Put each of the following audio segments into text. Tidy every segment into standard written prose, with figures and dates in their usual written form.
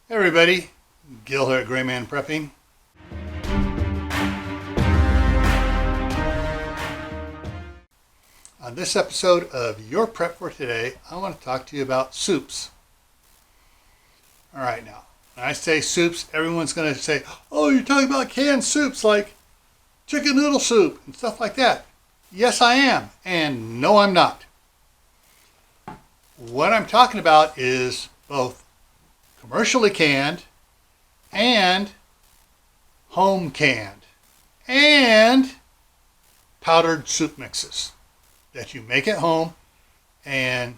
Hey everybody, Gil here at graymanprepping. On this episode of Your Prep for Today, I want to talk to you about soups. All right, now, when I say soups, everyone's going to say, oh, you're talking about canned soups like chicken noodle soup and stuff like that. Yes, I am, and no, I'm not. What I'm talking about is both commercially canned and home canned and powdered soup mixes that you make at home and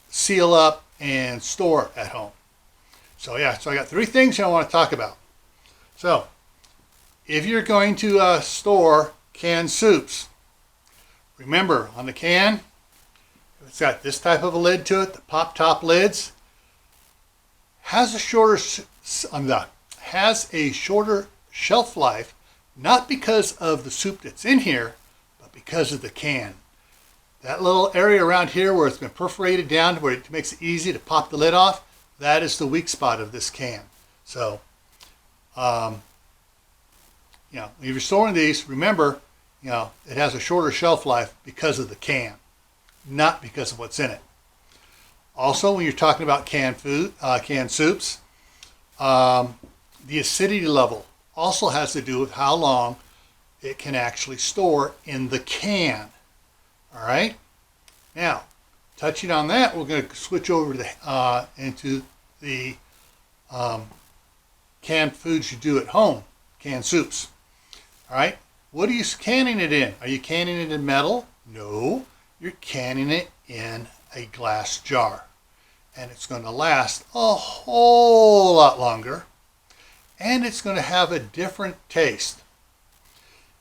seal up and store at home. So I got three things I want to talk about. So if you're going to store canned soups, remember on the can, it's got this type of a lid to it, the pop top lids. Has a shorter shelf life, not because of the soup that's in here, but because of the can. That little area around here where it's been perforated down to where it makes it easy to pop the lid off, that is the weak spot of this can. So, when you're storing these, remember, it has a shorter shelf life because of the can, not because of what's in it. Also, when you're talking about canned soups, the acidity level also has to do with how long it can actually store in the can. All right. Now, touching on that, we're going to switch over to into the canned foods you do at home, canned soups. All right. What are you canning it in? Are you canning it in metal? No, you're canning it in a glass jar. And it's going to last a whole lot longer, and it's going to have a different taste.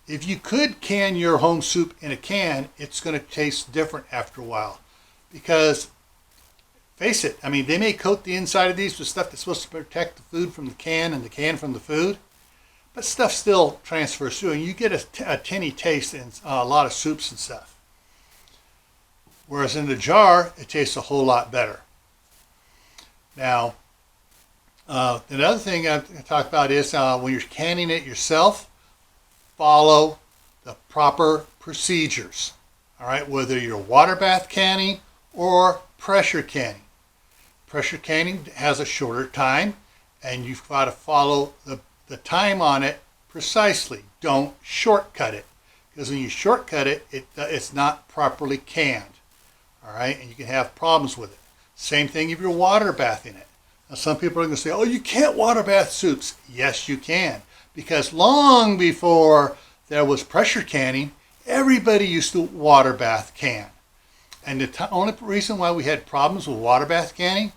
If you could can your home soup in a can, it's going to taste different after a while. Because, face it, they may coat the inside of these with stuff that's supposed to protect the food from the can and the can from the food, but stuff still transfers through, and you get a tinny taste in a lot of soups and stuff. Whereas in the jar, it tastes a whole lot better. Now, another thing I'm going to talk about is when you're canning it yourself, follow the proper procedures. All right, whether you're water bath canning or pressure canning. Pressure canning has a shorter time, and you've got to follow the time on it precisely. Don't shortcut it, because when you shortcut it, it's not properly canned. All right, and you can have problems with it. Same thing if you're water bathing it. Now, some people are going to say, oh, you can't water bath soups. Yes, you can. Because long before there was pressure canning, everybody used to water bath can. And the only reason why we had problems with water bath canning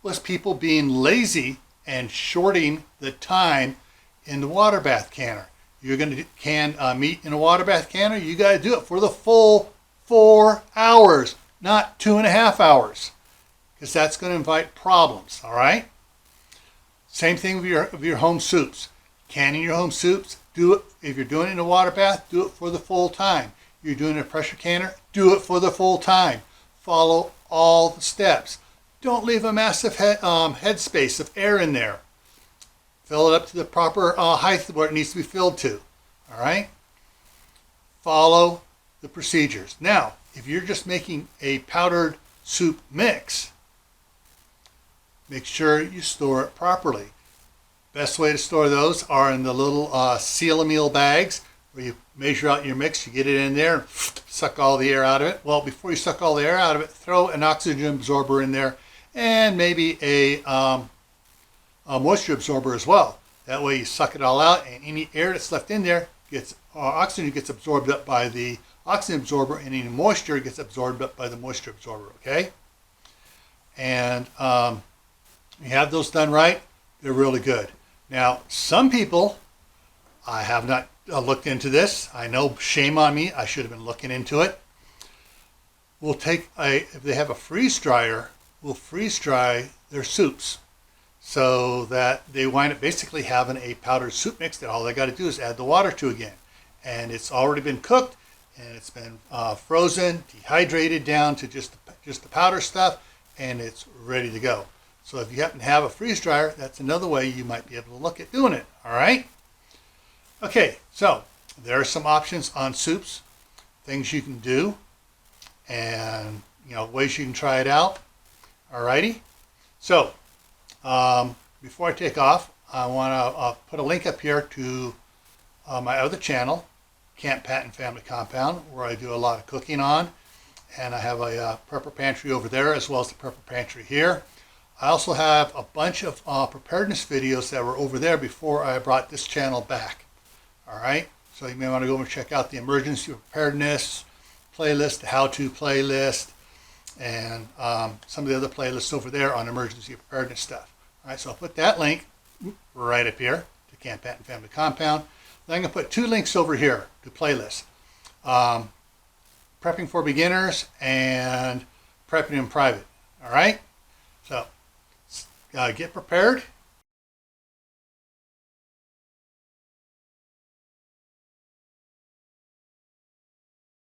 was people being lazy and shorting the time in the water bath canner. You're going to can meat in a water bath canner, you got to do it for the full 4 hours, not 2.5 hours. Because that's going to invite problems, all right? Same thing with your home soups. Canning your home soups, do it, if you're doing it in a water bath, do it for the full time. You're doing a pressure canner, do it for the full time. Follow all the steps. Don't leave a massive head space of air in there. Fill it up to the proper height where it needs to be filled to, all right? Follow the procedures. Now, if you're just making a powdered soup mix, make sure you store it properly. Best way to store those are in the little seal-a-meal bags where you measure out your mix, you get it in there, suck all the air out of it. Well, before you suck all the air out of it, throw an oxygen absorber in there and maybe a moisture absorber as well. That way you suck it all out, and any air that's left in there oxygen gets absorbed up by the oxygen absorber, and any moisture gets absorbed up by the moisture absorber, okay? And you have those done right, they're really good. Now, some people, I have not looked into this. I know, shame on me, I should have been looking into it. Will take if they have a freeze dryer, will freeze dry their soups so that they wind up basically having a powdered soup mix that all they got to do is add the water to again. And it's already been cooked, and it's been frozen, dehydrated down to just the powder stuff, and it's ready to go. So if you happen to have a freeze dryer, that's another way you might be able to look at doing it. All right. Okay, so there are some options on soups, things you can do, and ways you can try it out. All righty. So before I take off, I want to put a link up here to my other channel, Camp Patton Family Compound, where I do a lot of cooking on, and I have a prepper pantry over there as well as the prepper pantry here. I also have a bunch of preparedness videos that were over there before I brought this channel back. All right, so you may want to go and check out the emergency preparedness playlist, the how-to playlist, and some of the other playlists over there on emergency preparedness stuff. All right, so I'll put that link right up here to Camp Patton Family Compound. Then I'm going to put two links over here to playlists. Prepping for Beginners and Prepping in Private. All right, so get prepared,